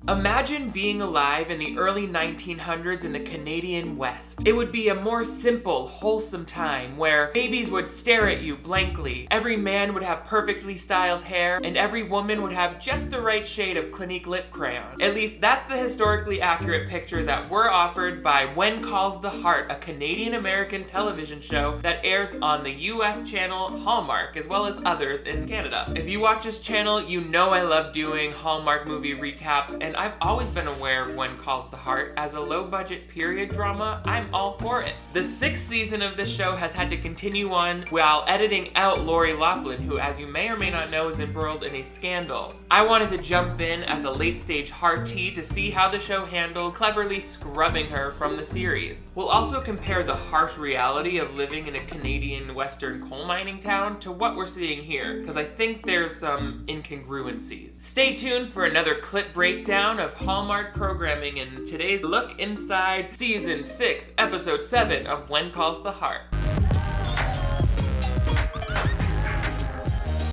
Imagine being alive in the early 1900s in the Canadian West. It would be a more simple, wholesome time where babies would stare at you blankly, every man would have perfectly styled hair, and every woman would have just the right shade of Clinique lip crayon. At least that's the historically accurate picture that we're offered by When Calls the Heart, a Canadian-American television show that airs on the US channel Hallmark, as well as others in Canada. If you watch this channel, you know I love doing Hallmark movie recaps, and I've always been aware of When Calls the Heart. As a low-budget period drama, I'm all for it. The 6th season of this show has had to continue on while editing out Lori Loughlin, who, as you may or may not know, is embroiled in a scandal. I wanted to jump in as a late-stage hearty to see how the show handled cleverly scrubbing her from the series. We'll also compare the harsh reality of living in a Canadian western coal mining town to what we're seeing here, because I think there's some incongruencies. Stay tuned for another clip breakdown of Hallmark programming in today's look inside Season 6, Episode 7 of When Calls the Heart.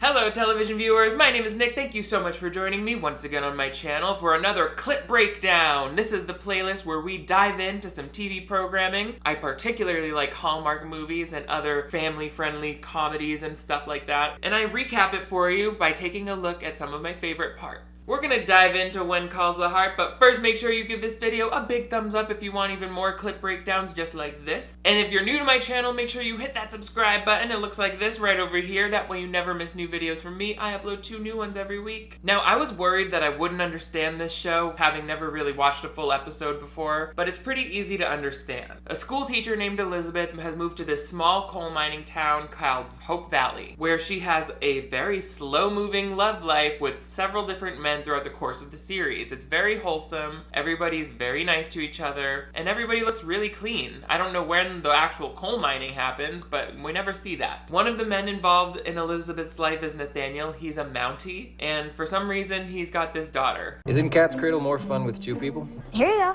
Hello television viewers, my name is Nick. Thank you so much for joining me once again on my channel for another clip breakdown. This is the playlist where we dive into some TV programming. I particularly like Hallmark movies and other family-friendly comedies and stuff like that. And I recap it for you by taking a look at some of my favorite parts. We're gonna dive into When Calls the Heart, but first make sure you give this video a big thumbs up if you want even more clip breakdowns just like this. And if you're new to my channel, make sure you hit that subscribe button. It looks like this right over here. That way you never miss new videos from me. I upload 2 new ones every week. Now, I was worried that I wouldn't understand this show, having never really watched a full episode before, but it's pretty easy to understand. A school teacher named Elizabeth has moved to this small coal mining town called Hope Valley, where she has a very slow-moving love life with several different men throughout the course of the series. It's very wholesome, everybody's very nice to each other, and everybody looks really clean. I don't know when the actual coal mining happens, but we never see that. One of the men involved in Elizabeth's life is Nathaniel. He's a Mountie, and for some reason, he's got this daughter. Isn't Cat's Cradle more fun with 2 people? Here you go.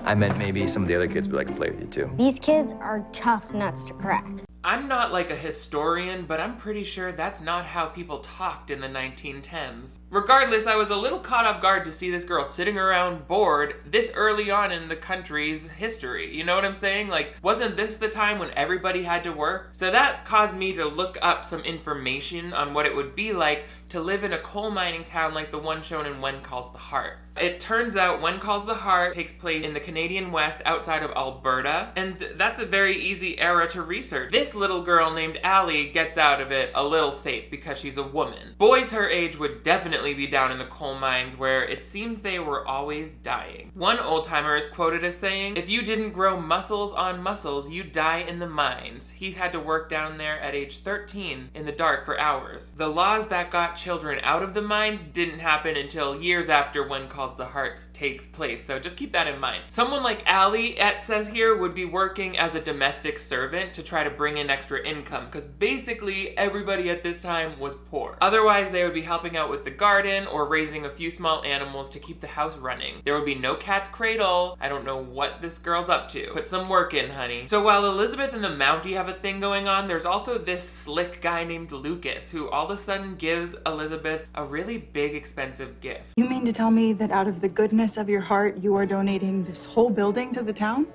I meant maybe some of the other kids would like to play with you too. These kids are tough nuts to crack. I'm not like a historian, but I'm pretty sure that's not how people talked in the 1910s. Regardless, I was a little caught off guard to see this girl sitting around bored this early on in the country's history. You know what I'm saying? Like, wasn't this the time when everybody had to work? So that caused me to look up some information on what it would be like to live in a coal mining town like the one shown in When Calls the Heart. It turns out When Calls the Heart takes place in the Canadian West outside of Alberta, and that's a very easy era to research. This little girl named Allie gets out of it a little safe because she's a woman. Boys her age would definitely be down in the coal mines where it seems they were always dying. One old-timer is quoted as saying, "If you didn't grow muscles on muscles, you'd die in the mines." He had to work down there at age 13 in the dark for hours. The laws that got children out of the mines didn't happen until years after When Calls the Heart takes place, so just keep that in mind. Someone like Allie, it says here, would be working as a domestic servant to try to bring in extra income, because basically everybody at this time was poor. Otherwise, they would be helping out with the garden or raising a few small animals to keep the house running. There would be no Cat's Cradle. I don't know what this girl's up to. Put some work in, honey. So while Elizabeth and the Mountie have a thing going on, there's also this slick guy named Lucas, who all of a sudden gives Elizabeth a really big, expensive gift. You mean to tell me that out of the goodness of your heart, you are donating this whole building to the town?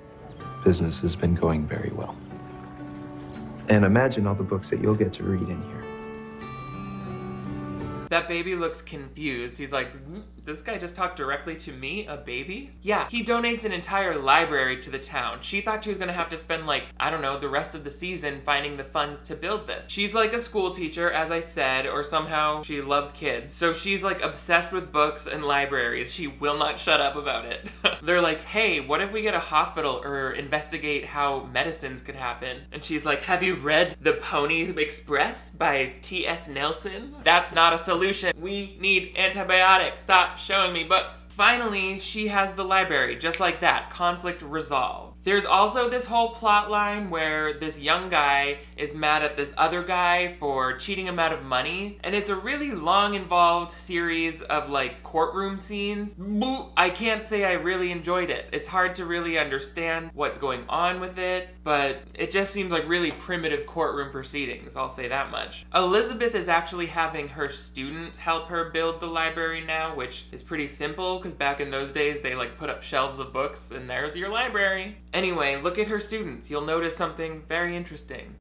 Business has been going very well. And imagine all the books that you'll get to read in here. That baby looks confused. He's like, this guy just talked directly to me, a baby? Yeah, he donates an entire library to the town. She thought she was gonna have to spend like, I don't know, the rest of the season finding the funds to build this. She's like a school teacher, as I said, or somehow she loves kids. So she's like obsessed with books and libraries. She will not shut up about it. They're like, hey, what if we get a hospital or investigate how medicines could happen? And she's like, have you read The Pony Express by T.S. Nelson? That's not a solution. We need antibiotics. Stop showing me books. Finally, she has the library, just like that. Conflict resolved. There's also this whole plot line where this young guy is mad at this other guy for cheating him out of money, and it's a really long, involved series of like courtroom scenes. I can't say I really enjoyed it. It's hard to really understand what's going on with it, but it just seems like really primitive courtroom proceedings, I'll say that much. Elizabeth is actually having her students help her build the library now, which is pretty simple because back in those days they like put up shelves of books and there's your library. Anyway, look at her students. You'll notice something very interesting.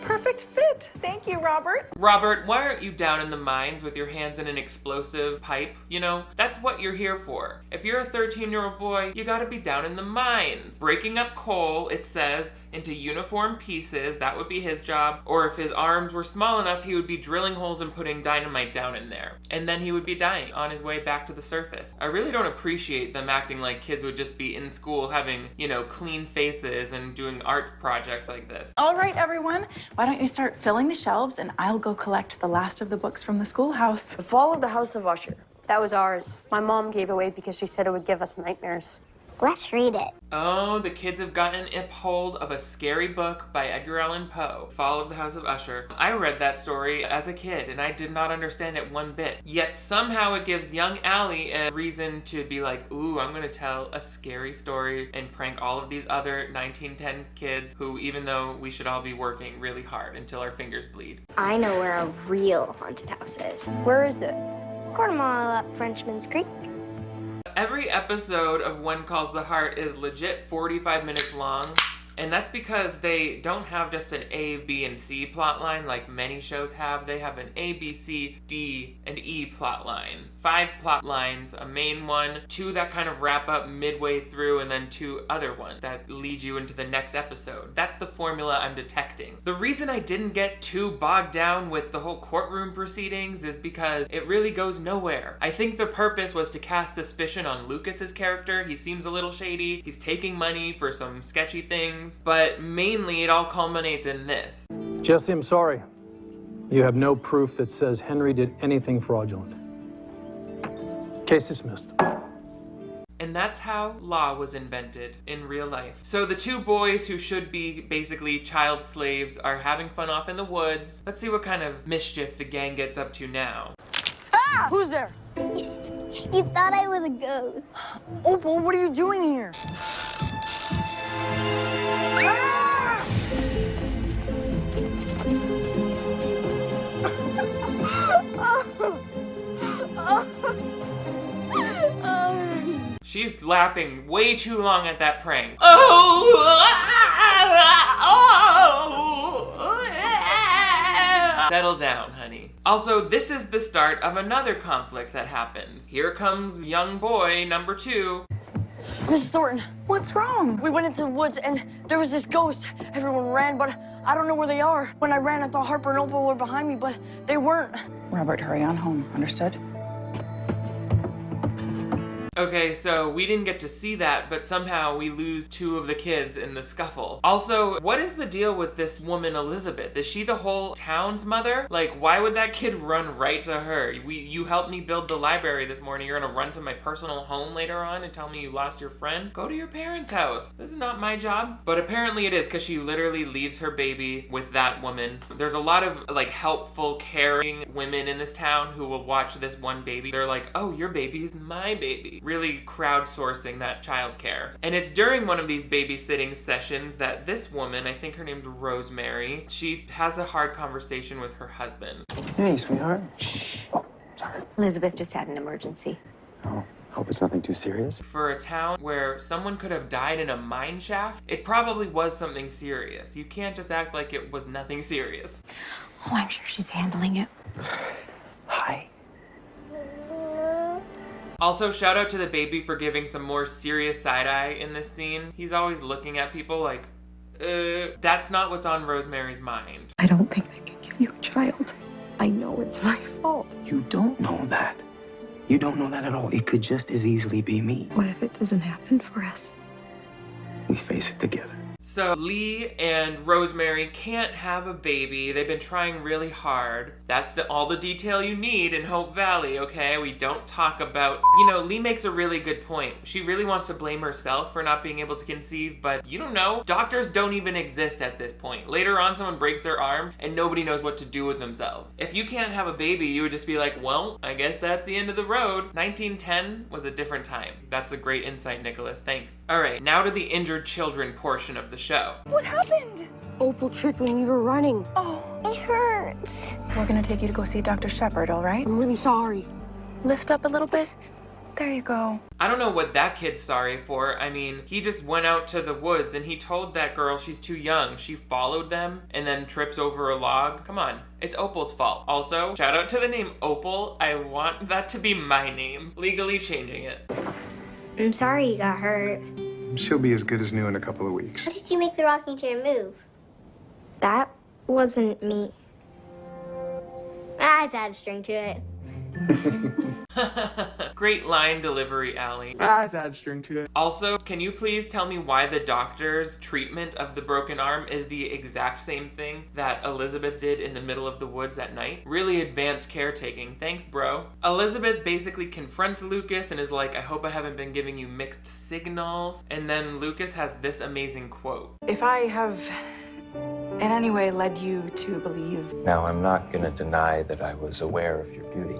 Perfect fit. Thank you, Robert. Robert, why aren't you down in the mines with your hands in an explosive pipe? You know, that's what you're here for. If you're a 13-year-old boy, you gotta be down in the mines. Breaking up coal, it says, into uniform pieces, that would be his job. Or if his arms were small enough, he would be drilling holes and putting dynamite down in there. And then he would be dying on his way back to the surface. I really don't appreciate them acting like kids would just be in school having, you know, clean faces and doing art projects like this. All right, everyone. Why don't you start filling the shelves and I'll go collect the last of the books from the schoolhouse. The Fall of the House of Usher. That was ours. My mom gave it away because she said it would give us nightmares. Let's read it. Oh, the kids have gotten a hold of a scary book by Edgar Allan Poe, Fall of the House of Usher. I read that story as a kid and I did not understand it one bit. Yet somehow it gives young Allie a reason to be like, ooh, I'm gonna tell a scary story and prank all of these other 1910 kids who, even though we should all be working really hard until our fingers bleed. I know where a real haunted house is. Where is it? Quarter mile up Frenchman's Creek. Every episode of One Calls the Heart is legit 45 minutes long, and that's because they don't have just an A, B, and C plot line like many shows have. They have an A, B, C, D, and E plot line. 5 plot lines, a main one, 2 that kind of wrap up midway through, and then 2 other ones that lead you into the next episode. That's the formula I'm detecting. The reason I didn't get too bogged down with the whole courtroom proceedings is because it really goes nowhere. I think the purpose was to cast suspicion on Lucas's character. He seems a little shady. He's taking money for some sketchy things, but mainly it all culminates in this. Jesse, I'm sorry. You have no proof that says Henry did anything fraudulent. Case dismissed. And that's how law was invented in real life. So the 2 boys who should be basically child slaves are having fun off in the woods. Let's see what kind of mischief the gang gets up to now. Ah! Who's there? You thought I was a ghost. Opal, what are you doing here? She's laughing way too long at that prank. Settle down, honey. Also, this is the start of another conflict that happens. Here comes young boy number 2. Miss Thornton, What's wrong? we went into the woods and there was this ghost. Everyone ran, but I don't know where they are. When I ran, I thought Harper and Opal were behind me, but they weren't. Robert, hurry on home. Understood? Okay, so we didn't get to see that, but somehow we lose 2 of the kids in the scuffle. Also, what is the deal with this woman, Elizabeth? Is she the whole town's mother? Like, why would that kid run right to her? You helped me build the library this morning. You're gonna run to my personal home later on and tell me you lost your friend? Go to your parents' house. This is not my job. But apparently it is, because she literally leaves her baby with that woman. There's a lot of, like, helpful, caring women in this town who will watch this one baby. They're like, oh, your baby is my baby. Really crowdsourcing that childcare. And it's during one of these babysitting sessions that this woman, I think her name's Rosemary, she has a hard conversation with her husband. Hey, sweetheart. Shh. Oh, sorry. Elizabeth just had an emergency. Oh, hope it's nothing too serious. For a town where someone could have died in a mine shaft, it probably was something serious. You can't just act like it was nothing serious. Oh, I'm sure she's handling it. Hi. Also, shout out to the baby for giving some more serious side-eye in this scene. He's always looking at people like, that's not what's on Rosemary's mind. I don't think I can give you a child. I know it's my fault. You don't know that. You don't know that at all. It could just as easily be me. What if it doesn't happen for us? We face it together. So Lee and Rosemary can't have a baby. They've been trying really hard. That's all the detail you need in Hope Valley, okay? We don't talk about... You know, Lee makes a really good point. She really wants to blame herself for not being able to conceive, but you don't know. Doctors don't even exist at this point. Later on, someone breaks their arm and nobody knows what to do with themselves. If you can't have a baby, you would just be like, well, I guess that's the end of the road. 1910 was a different time. That's a great insight, Nicholas. Thanks. All right, now to the injured children portion of the show. What happened? Opal tripped when we were running. Oh, It hurts. we're gonna take you to go see Dr. Shepard, all right? I'm really sorry. Lift up a little bit. There you go. I don't know what that kid's sorry for. I mean, he just went out to the woods and he told that girl she's too young. She followed them and then trips over a log. Come on, it's Opal's fault. Also, shout out to the name Opal. I want that to be my name. Legally changing it. I'm sorry you got hurt. She'll be as good as new in a couple of weeks. How did you make the rocking chair move? That wasn't me. I just had a string to it. Great line delivery, Allie. That's add string to it. Also, can you please tell me why the doctor's treatment of the broken arm is the exact same thing that Elizabeth did in the middle of the woods at night? Really advanced caretaking. Thanks, bro. Elizabeth basically confronts Lucas and is like, I hope I haven't been giving you mixed signals. And then Lucas has this amazing quote. If I have in any way led you to believe... Now, I'm not going to deny that I was aware of your beauty,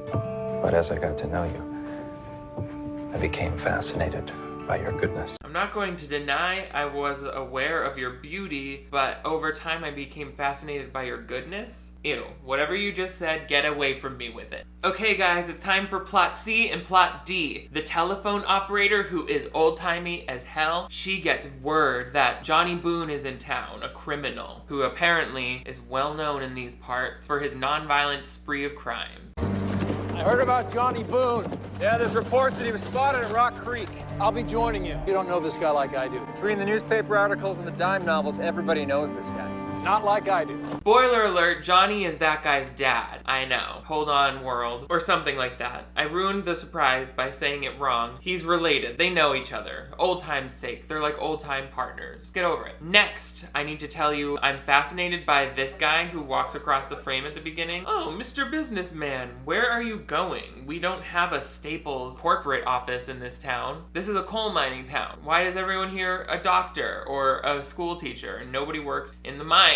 but as I got to know you, I became fascinated by your goodness. I'm not going to deny I was aware of your beauty, but over time I became fascinated by your goodness. Ew, whatever you just said, get away from me with it. Okay guys, it's time for plot C and plot D. The telephone operator, who is old-timey as hell, she gets word that Johnny Boone is in town, a criminal, who apparently is well known in these parts for his non-violent spree of crimes. I heard about Johnny Boone. Yeah, there's reports that he was spotted at Rock Creek. I'll be joining you. You don't know this guy like I do. Between the newspaper articles and the dime novels, everybody knows this guy. Not like I do. Spoiler alert, Johnny is that guy's dad. I know. Hold on, world. Or something like that. I ruined the surprise by saying it wrong. He's related. They know each other. Old time's sake. They're like old time partners. Get over it. Next, I need to tell you I'm fascinated by this guy who walks across the frame at the beginning. Oh, Mr. Businessman, where are you going? We don't have a Staples corporate office in this town. This is a coal mining town. Why is everyone here a doctor or a school teacher and nobody works in the mine?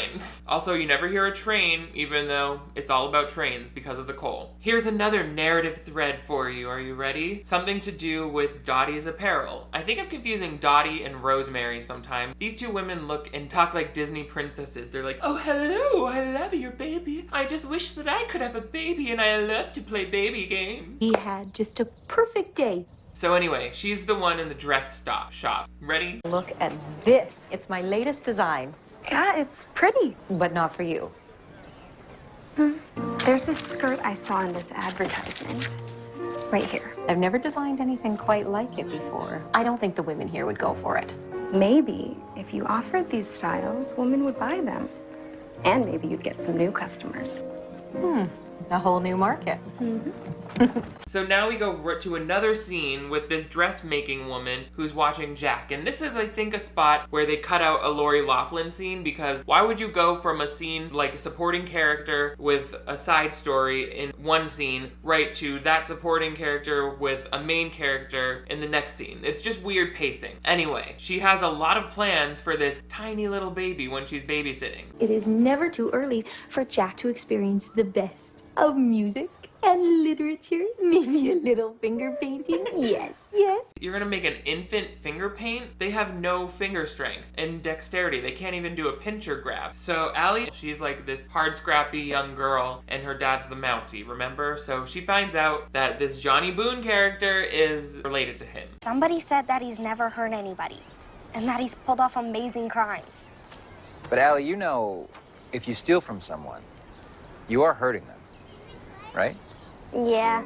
Also, you never hear a train, even though it's all about trains because of the coal. Here's another narrative thread for you. Are you ready? Something to do with Dottie's apparel. I think I'm confusing Dottie and Rosemary sometimes. These two women look and talk like Disney princesses. They're like, oh, hello, I love your baby. I just wish that I could have a baby and I love to play baby games. He had just a perfect day. So anyway, she's the one in the dress shop. Ready? Look at this. It's my latest design. Yeah, it's pretty. But not for you. There's this skirt I saw in this advertisement. Right here. I've never designed anything quite like it before. I don't think the women here would go for it. Maybe if you offered these styles, women would buy them. And maybe you'd get some new customers. A whole new market. So now we go to another scene with this dressmaking woman who's watching Jack. And this is, I think, a spot where they cut out a Lori Loughlin scene, because why would you go from a scene like a supporting character with a side story in one scene right to that supporting character with a main character in the next scene? It's just weird pacing. Anyway, she has a lot of plans for this tiny little baby when she's babysitting. It is never too early for Jack to experience the best of music and literature. Maybe a little finger painting. Yes, yes. You're gonna make an infant finger paint? They have no finger strength and dexterity. They can't even do a pincher grab. So Allie, she's like this hard, scrappy young girl, and her dad's the Mountie, remember? So she finds out that this Johnny Boone character is related to him. Somebody said that he's never hurt anybody, and that he's pulled off amazing crimes. But Allie, you know, if you steal from someone, you are hurting them, right? Yeah,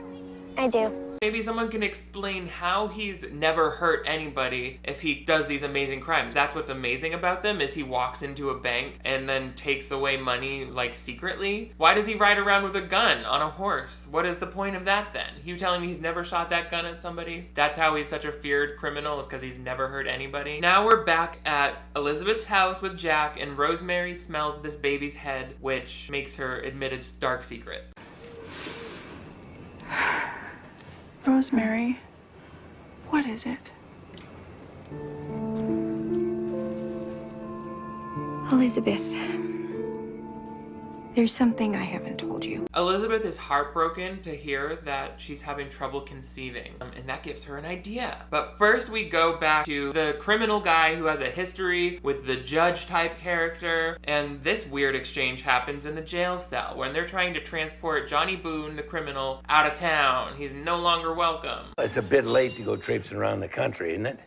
I do. Maybe someone can explain how he's never hurt anybody if he does these amazing crimes. That's what's amazing about them, is he walks into a bank and then takes away money, like, secretly. Why does he ride around with a gun on a horse? What is the point of that then? You telling me he's never shot that gun at somebody? That's how he's such a feared criminal, is because he's never hurt anybody? Now we're back at Elizabeth's house with Jack, and Rosemary smells this baby's head, which makes her admit its dark secret. Rosemary, what is it? Elizabeth, there's something I haven't told you. Elizabeth is heartbroken to hear that she's having trouble conceiving, and that gives her an idea. But first we go back to the criminal guy who has a history with the judge type character, and this weird exchange happens in the jail cell when they're trying to transport Johnny Boone, the criminal, out of town. He's no longer welcome. It's a bit late to go traipsing around the country, isn't it?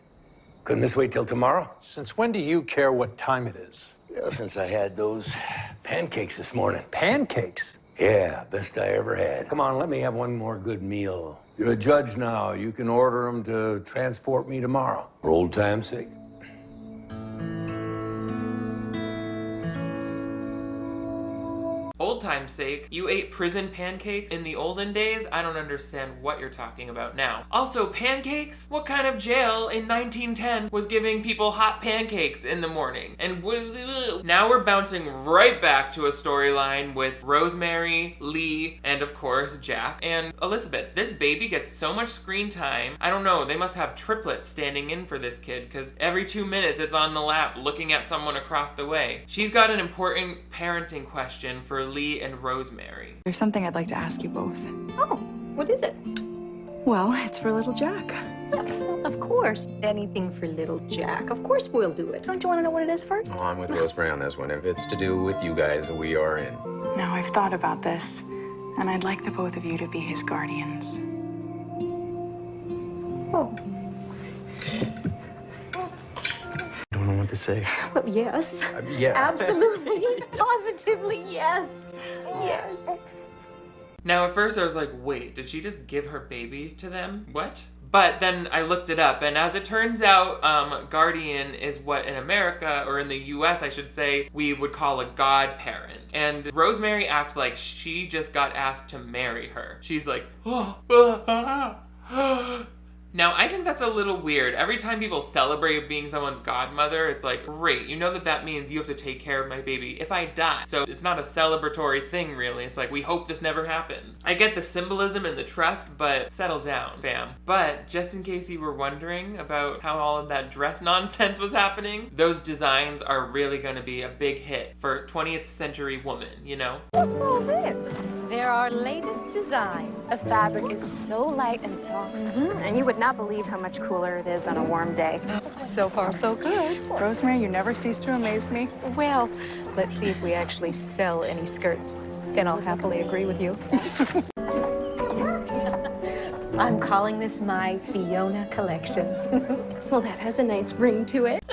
Couldn't this wait till tomorrow? Since when do you care what time it is? Yeah, since I had those pancakes this morning. Pancakes? Yeah, best I ever had. Come on, let me have one more good meal. You're a judge now. You can order them to transport me tomorrow. For old time's sake. Old time's sake, you ate prison pancakes in the olden days? I don't understand what you're talking about now. Also, pancakes? What kind of jail in 1910 was giving people hot pancakes in the morning? And now we're bouncing right back to a storyline with Rosemary, Lee, and of course, Jack and Elizabeth. This baby gets so much screen time. I don't know, they must have triplets standing in for this kid, because every 2 minutes it's on the lap looking at someone across the way. She's got an important parenting question for Lee and Rosemary. There's something I'd like to ask you both. Oh, what is it? Well, it's for little Jack. Of course. Anything for little Jack. Of course we'll do it. Don't you want to know what it is first? Oh, I'm with Rosemary on this one. If it's to do with you guys, we are in. Now, I've thought about this, and I'd like the both of you to be his guardians. Oh. I don't know what to say. Well, yes. Yeah. Absolutely. Positively, yes. Yes. Now, at first I was like, wait, did she just give her baby to them? What? But then I looked it up, and as it turns out, guardian is what in America, or in the US I should say, we would call a godparent. And Rosemary acts like she just got asked to marry her. She's like, Now, I think that's a little weird. Every time people celebrate being someone's godmother, it's like, great, you know that means you have to take care of my baby if I die. So it's not a celebratory thing, really. It's like, we hope this never happens. I get the symbolism and the trust, but settle down, fam. But just in case you were wondering about how all of that dress nonsense was happening, those designs are really gonna be a big hit for 20th century woman, you know? What's all this? They're our latest designs. The fabric is so light and soft. And you would not believe how much cooler it is on a warm day. So far, so good. Rosemary, you never cease to amaze me. Well, let's see if we actually sell any skirts. Then I'll happily agree with you. I'm calling this my Fiona Collection. Well, that has a nice ring to it.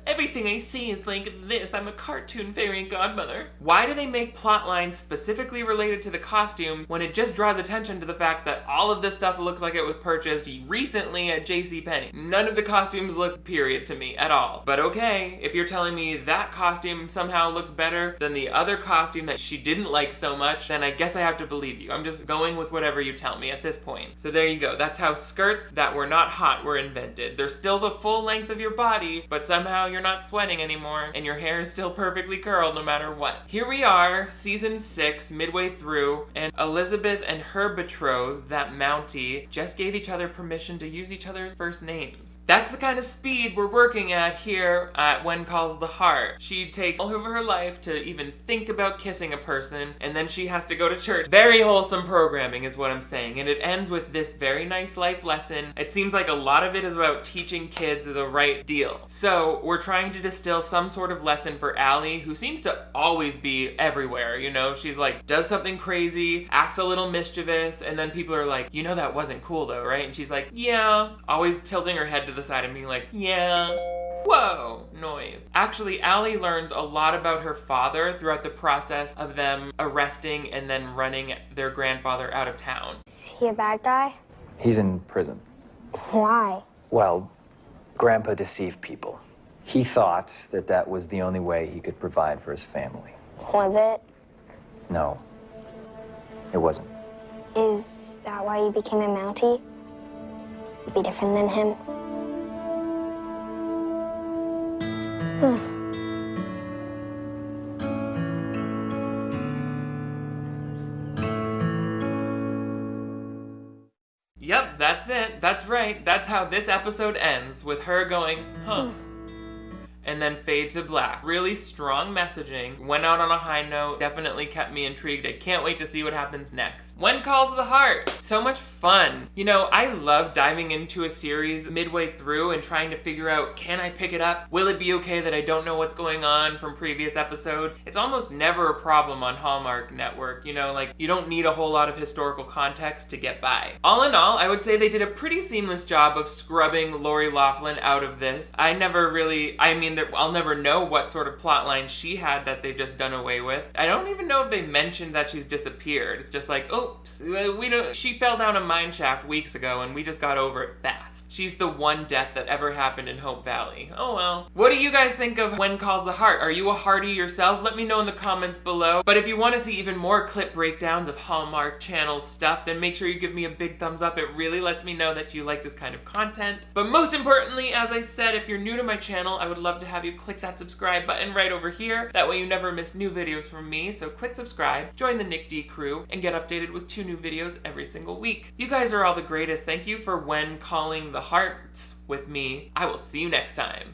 Everything I see is like this. I'm a cartoon fairy godmother. Why do they make plot lines specifically related to the costumes when it just draws attention to the fact that all of this stuff looks like it was purchased recently at JCPenney? None of the costumes look period to me at all. But okay, if you're telling me that costume somehow looks better than the other costume that she didn't like so much, then I guess I have to believe you. I'm just going with whatever you tell me at this point. So there you go. That's how skirts that were not hot were invented. They're still the full length of your body, but somehow you're not sweating anymore and your hair is still perfectly curled no matter what. Here we are, season 6, midway through, and Elizabeth and her betrothed, that Mountie, just gave each other permission to use each other's first names. That's the kind of speed we're working at here at When Calls the Heart. She takes all of her life to even think about kissing a person, and then she has to go to church. Very wholesome programming is what I'm saying, and it ends with this very nice life lesson. It seems like a lot of it is about teaching kids the right deal. So we're trying to distill some sort of lesson for Allie, who seems to always be everywhere, you know? She's like, does something crazy, acts a little mischievous, and then people are like, you know that wasn't cool though, right? And she's like, yeah. Always tilting her head to the side and being like, yeah. Whoa, noise. Actually, Allie learns a lot about her father throughout the process of them arresting and then running their grandfather out of town. Is he a bad guy? He's in prison. Why? Well, Grandpa deceived people. He thought that that was the only way he could provide for his family. Was it? No, it wasn't. Is that why you became a Mountie? To be different than him? Yep, that's it. That's right. That's how this episode ends, with her going, huh. And then fade to black. Really strong messaging. Went out on a high note. Definitely kept me intrigued. I can't wait to see what happens next. When Calls the Heart. So much fun. You know, I love diving into a series midway through and trying to figure out, can I pick it up? Will it be okay that I don't know what's going on from previous episodes? It's almost never a problem on Hallmark Network. You know, like, you don't need a whole lot of historical context to get by. All in all, I would say they did a pretty seamless job of scrubbing Lori Loughlin out of this. I'll never know what sort of plotline she had that they've just done away with. I don't even know if they mentioned that she's disappeared. It's just like, oops, she fell down a mine shaft weeks ago and we just got over it fast. She's the one death that ever happened in Hope Valley. Oh well. What do you guys think of When Calls the Heart? Are you a Heartie yourself? Let me know in the comments below. But if you want to see even more clip breakdowns of Hallmark Channel stuff, then make sure you give me a big thumbs up. It really lets me know that you like this kind of content. But most importantly, as I said, if you're new to my channel, I would love to have you click that subscribe button right over here. That way you never miss new videos from me. So click subscribe, join the Nick D crew, and get updated with 2 new videos every single week. You guys are all the greatest. Thank you for When Calling the Hearts with me. I will see you next time.